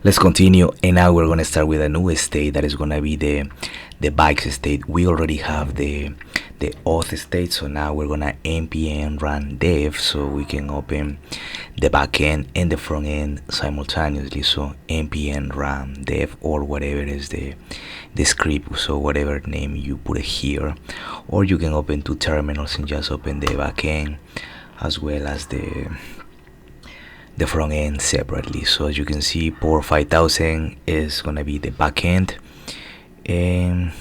Let's continue, and now we're gonna start with a new state that is gonna be the bikes state. We already have the auth state, so now we're gonna npm run dev so we can open the backend and the front end simultaneously. So npm run dev, or whatever is the script, so whatever name you put it here, or you can open two terminals and just open the backend as well as the front end separately. So as you can see, port 5000 is gonna be the backend, and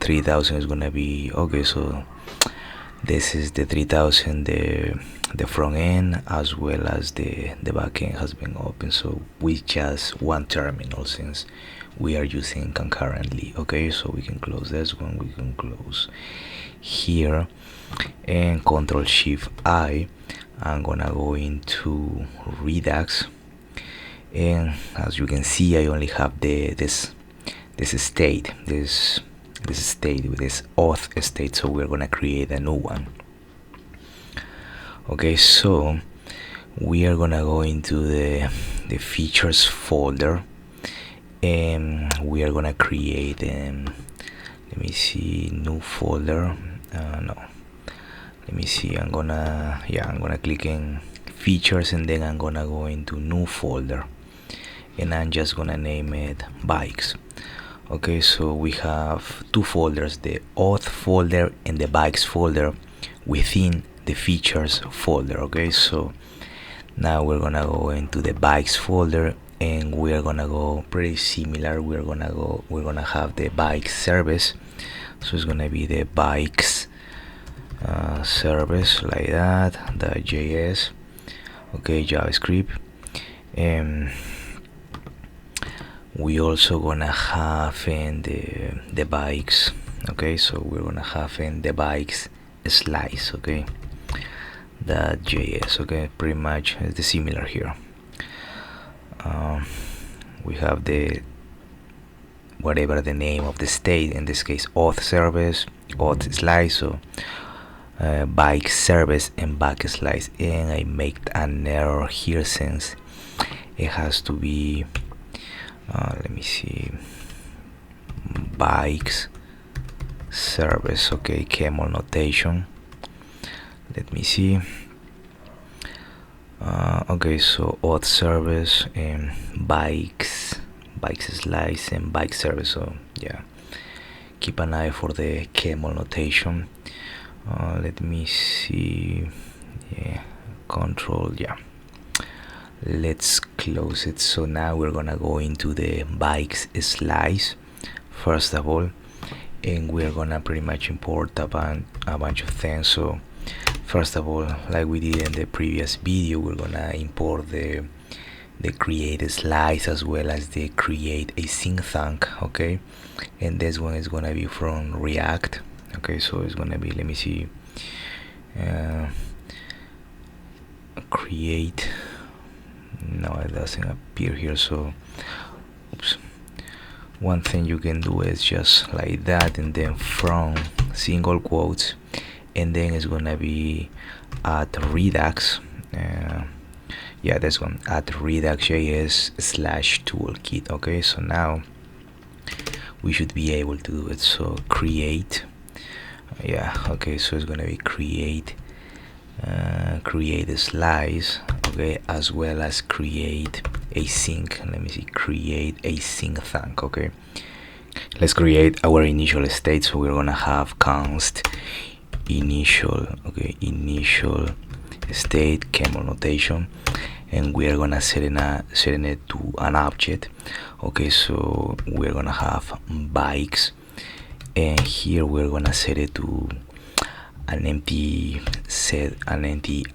3000 is gonna be okay. So this is the 3000, the front end, as well as the backend has been open. So with just one terminal, since we are using concurrently. Okay, so we can close this one, we can close here, and Control Shift I. I'm gonna go into Redux, and as you can see, I only have this state, this state with this auth state. So we're gonna create a new one. Okay, so we are gonna go into the features folder, and we are gonna create let me see, new folder. No, let me see, I'm gonna click in features, and then I'm gonna go into new folder, and I'm just gonna name it bikes. Okay, so we have two folders, the auth folder and the bikes folder within the features folder. Okay, so now we're gonna go into the bikes folder, and we're gonna go pretty similar. We're gonna have the bike service, so it's gonna be the bikes service, like that, the JS. Okay, JavaScript, and we also gonna have in the bikes. Okay, so we're gonna have in the bikes slice. Okay, that JS. Okay, pretty much is the similar here. We have the whatever the name of the state, in this case auth service, auth slice, so bike service and back slice. And I make an error here, since it has to be let me see, bikes service. Okay, camel notation. Let me see. Okay, so auth service and bikes slice and bike service. So yeah, keep an eye for the camel notation. Let me see. Yeah, control. Yeah, let's close it. So now we're gonna go into the bikes slice first of all, and we're gonna pretty much import a bunch of things. So first of all, like we did in the previous video, we're gonna import the create slice as well as the create async thunk. Okay, and this one is gonna be from React. Okay, so it's gonna be, let me see, create. No, it doesn't appear here. So oops, one thing you can do is just like that, and then from single quotes, and then it's gonna be at Redux. Yeah, this one, at redux.js/toolkit. Okay, so now we should be able to do it. So create, yeah, okay, so it's gonna be create a slice, okay, as well as create async. Let me see, create async thunk. Okay, let's create our initial state. So we're gonna have const initial. Okay, initial state, camel notation, and we are gonna set it to an object. Okay, so we're gonna have bikes, and here we're gonna set it to an empty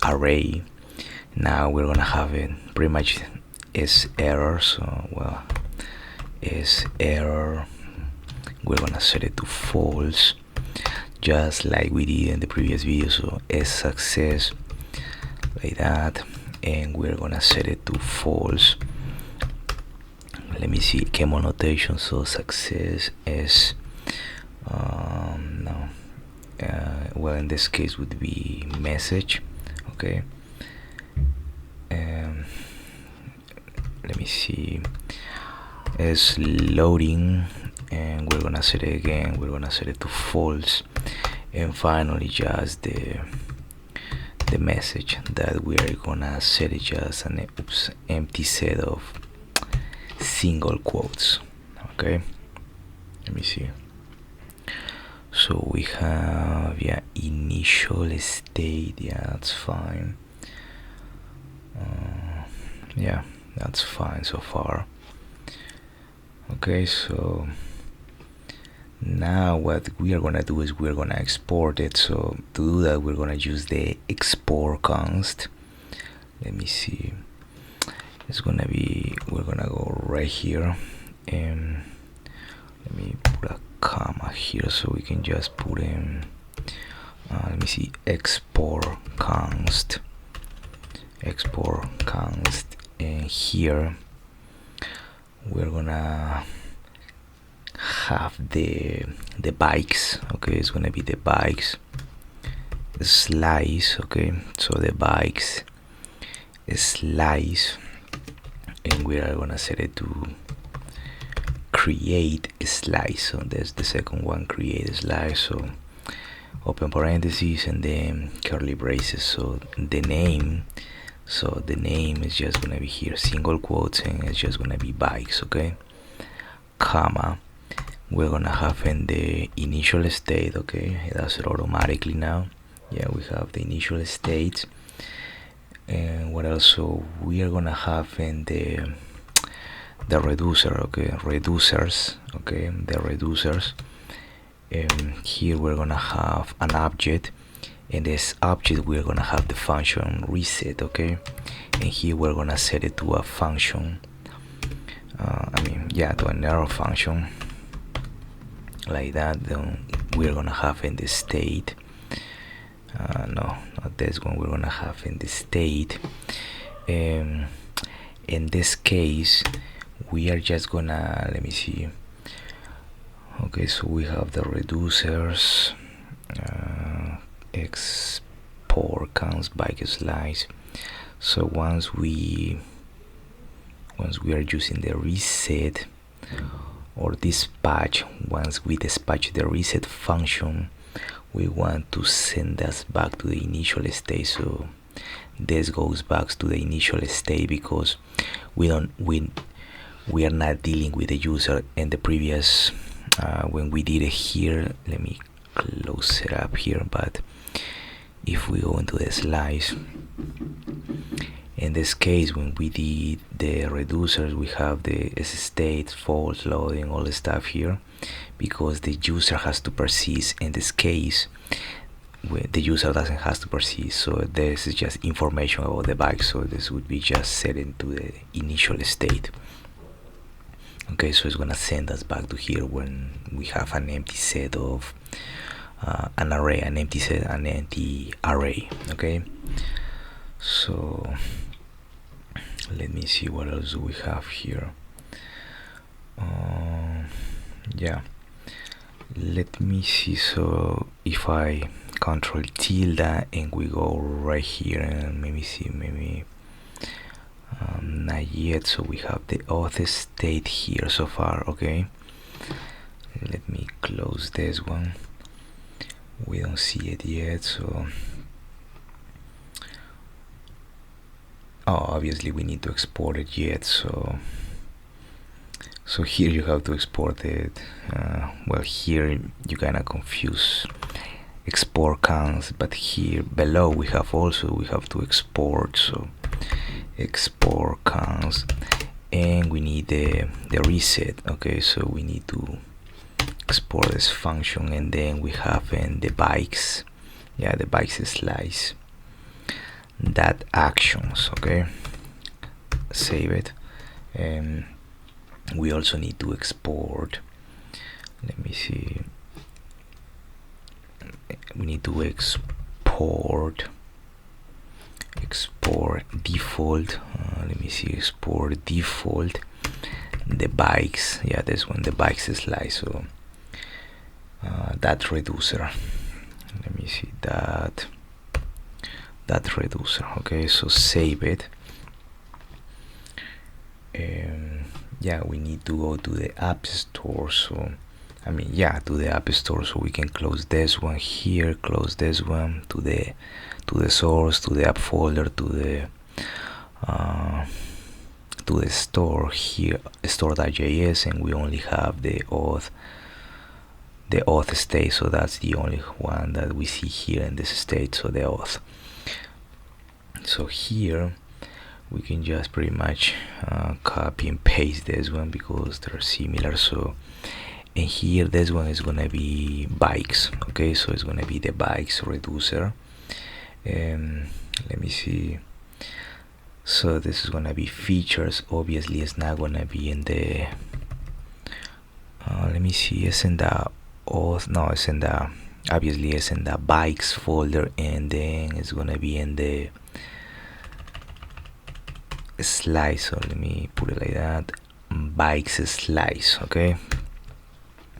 array. Now we're gonna have it pretty much is error. So well, is error, we're gonna set it to false, just like we did in the previous video. So is success, like that, and we're gonna set it to false. Let me see, camel notation. So success is no, well, in this case would be message. Okay, let me see, is loading, and we're gonna set it again. We're gonna set it to false, and finally just the message that we are gonna set it just an empty set of single quotes. Okay, let me see. So we have initial state. That's fine. That's fine so far. Okay, so now what we are gonna do is we're gonna export it. So to do that, we're gonna use the export const. Let me see. It's gonna be, we're gonna go right here, and let me put a comma here so we can just put in let me see, export const, and here we're gonna have the bikes. Okay, it's gonna be the bikes slice. Okay, so the bikes slice, and we are gonna set it to create a slice. So there's the second one, create a slice. So open parentheses and then curly braces. So the name is just gonna be here, single quotes, and it's just gonna be bikes. Okay, comma, we're gonna have in the initial state. Okay, it does it automatically now. Yeah, we have the initial state. And what else? So we are gonna have in the reducer. Okay, reducers. Okay, the reducers. Here we're gonna have an object, and this object we're gonna have the function reset. Okay, and here we're gonna set it to a function, to an arrow function, like that. Then we're gonna have in the state, no, not this one, we're gonna have in the state. In this case we are just gonna, let me see. Okay, so we have the reducers, export const bike slice. So once we are using the reset or dispatch, once we dispatch the reset function, we want to send us back to the initial state. So this goes back to the initial state because we are not dealing with the user in the previous when we did it here. Let me close it up here, but if we go into the slice, in this case when we did the reducers, we have the state, false, loading, all the stuff here, because the user has to persist. In this case the user doesn't have to persist, so this is just information about the bike, so this would be just set into the initial state. Okay, so it's gonna send us back to here when we have an empty set of an empty array. Okay, so let me see what else do we have here. Let me see. So if I control tilde and we go right here, and maybe not yet. So we have the auth state here so far. Okay, let me close this one. We don't see it yet. So obviously we need to export it yet. So here you have to export it. Well, here you kinda confuse export const, but here below we have to export. So export const, and we need the reset. Okay, so we need to export this function, and then we have in the bikes, the bikes slice, that actions. Okay, save it. And we also need to export, let me see, we need to export default, let me see, export default, the bikes, this one, the bikes slice. So that reducer, let me see, that reducer. Okay, so save it. yeah, we need to go to the App Store. So to the App Store, so we can close this one here, close this one, to the source, to the app folder, to the store here, store.js, and we only have the auth state, so that's the only one that we see here in this state, so the auth. So here we can just pretty much copy and paste this one because they're similar. So, and here this one is gonna be bikes. Okay, so it's gonna be the bikes reducer. Let me see. So this is gonna be features. Obviously it's not gonna be in the let me see, it's in the auth, no, it's in the, obviously it's in the bikes folder, and then it's gonna be in the slice. So let me put it like that, bikes slice. Okay,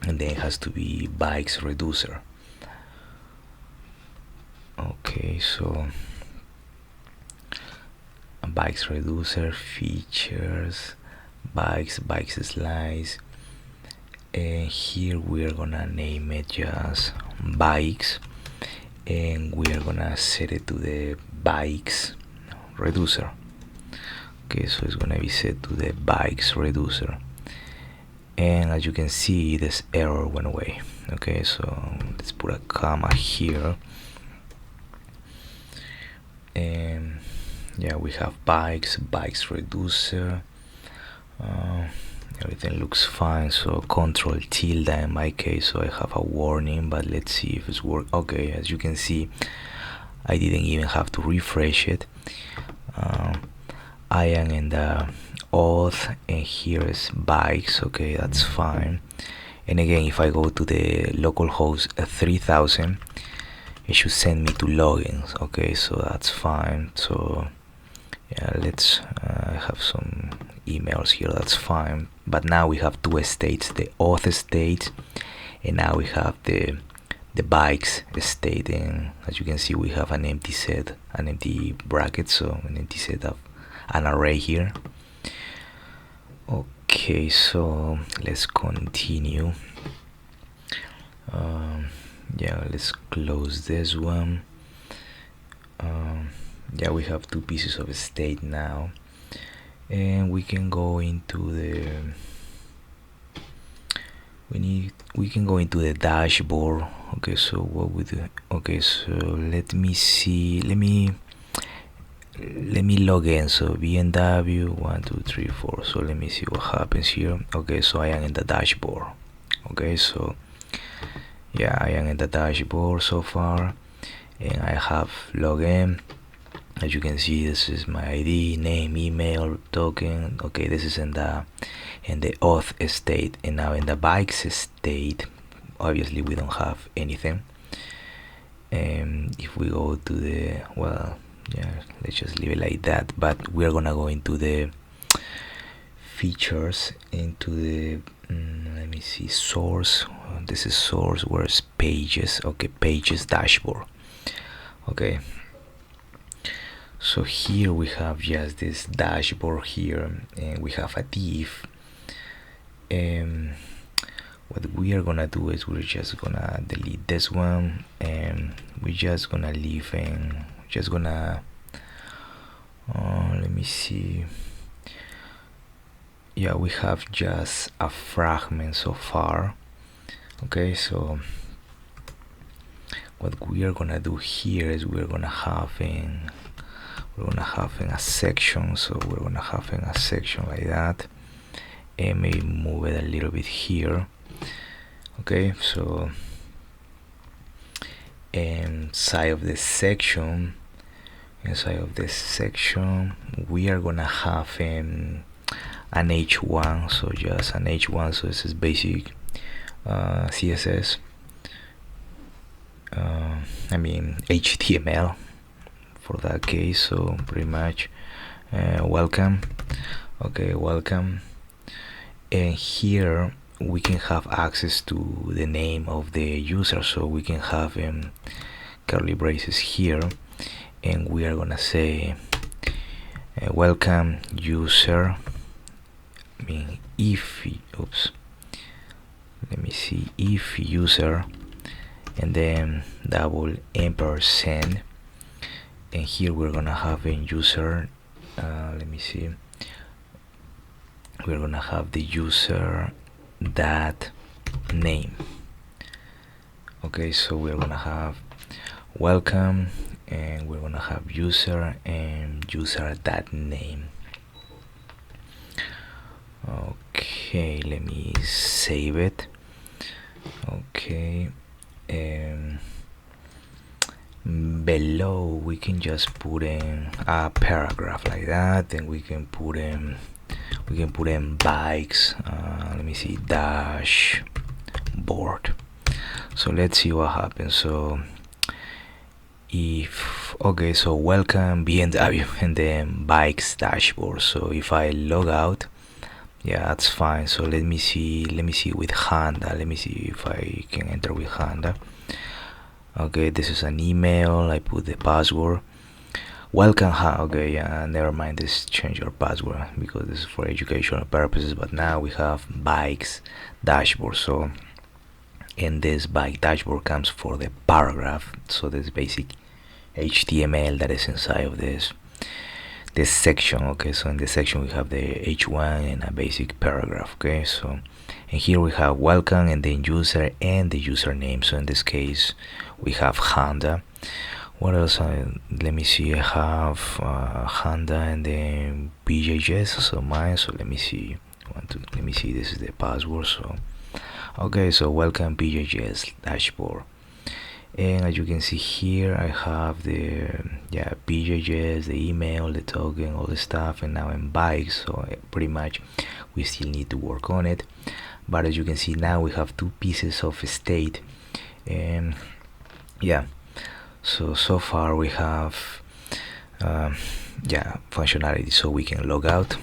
and then it has to be bikes reducer. Okay, so bikes reducer, features, bikes slice, and here we're gonna name it just bikes, and we're gonna set it to the bikes reducer. Okay, so it's gonna be set to the bikes reducer, and as you can see, this error went away. Okay, so let's put a comma here, and yeah, we have bikes reducer. Everything looks fine. So control tilde in my case, so I have a warning, but let's see if it's work. Okay, as you can see, I didn't even have to refresh it. I am in the auth, and here is bikes. Okay, that's fine. And again, if I go to the localhost 3000, it should send me to logins. Okay, so that's fine. So yeah, let's have some emails here. That's fine. But now we have two states, the auth state, and now we have the bikes state. And as you can see, we have an empty set, an empty bracket, so an empty set of an array here. Okay, so let's continue. Yeah, let's close this one. Yeah, we have two pieces of state now, and we can go into the we can go into the dashboard. Okay, so what we do? Okay, so let me see, let me log in. So bnw 1 2 3 4. So let me see what happens here. Okay, so I am in the dashboard. Okay, so yeah, I am in the dashboard so far, and I have login. As you can see, this is my ID, name, email, token. Okay, this is in the auth state, and now in the bikes state, obviously we don't have anything. And if we go to the, well, yeah, let's just leave it like that. But we're gonna go into the features, into the let me see, source. This is source. Where's pages? Okay, pages dashboard. Okay, so here we have just this dashboard here, and we have a div. What we are gonna do is we're just gonna delete this one, and we're just gonna leave in, just gonna let me see, yeah, we have just a fragment so far. Okay, so what we are gonna do here is we're gonna have in a section. So we're gonna have in a section like that, and maybe move it a little bit here. Okay, so inside of this section, we are gonna have an h1. So just an h1. So this is basic CSS, HTML for that case. So pretty much welcome. Okay, welcome. And here we can have access to the name of the user, so we can have curly braces here, and we are gonna say welcome user, if, oops, let me see, if user, and then double ampersand, and here we're gonna have a user, let me see, we're gonna have the user that name. Okay, so we're gonna have welcome, and we're gonna have user and user that name. Okay, let me save it. Okay, below we can just put in a paragraph like that, then we can put in bikes, let me see, dashboard. So let's see what happens. So if, okay, so welcome BMW and then bikes dashboard. So if I log out, yeah, that's fine. So let me see with Honda. Let me see if I can enter with Honda. Okay, this is an email. I put the password. Welcome. Okay, yeah, never mind. This change your password because this is for educational purposes. But now we have bikes dashboard. So, and this bike dashboard comes for the paragraph. So this basic HTML that is inside of this section. Okay, so in this section we have the H1 and a basic paragraph. Okay, so and here we have welcome and then user and the username. So in this case we have Honda. What else? Let me see. I have Honda and then BJS. So mine. So let me see. Let me see. This is the password. So okay, so welcome BJS dashboard. And as you can see here, I have the BJS, the email, the token, all the stuff, and now in bikes. So pretty much we still need to work on it, but as you can see now we have two pieces of state, and yeah, so far we have functionality. So we can log out,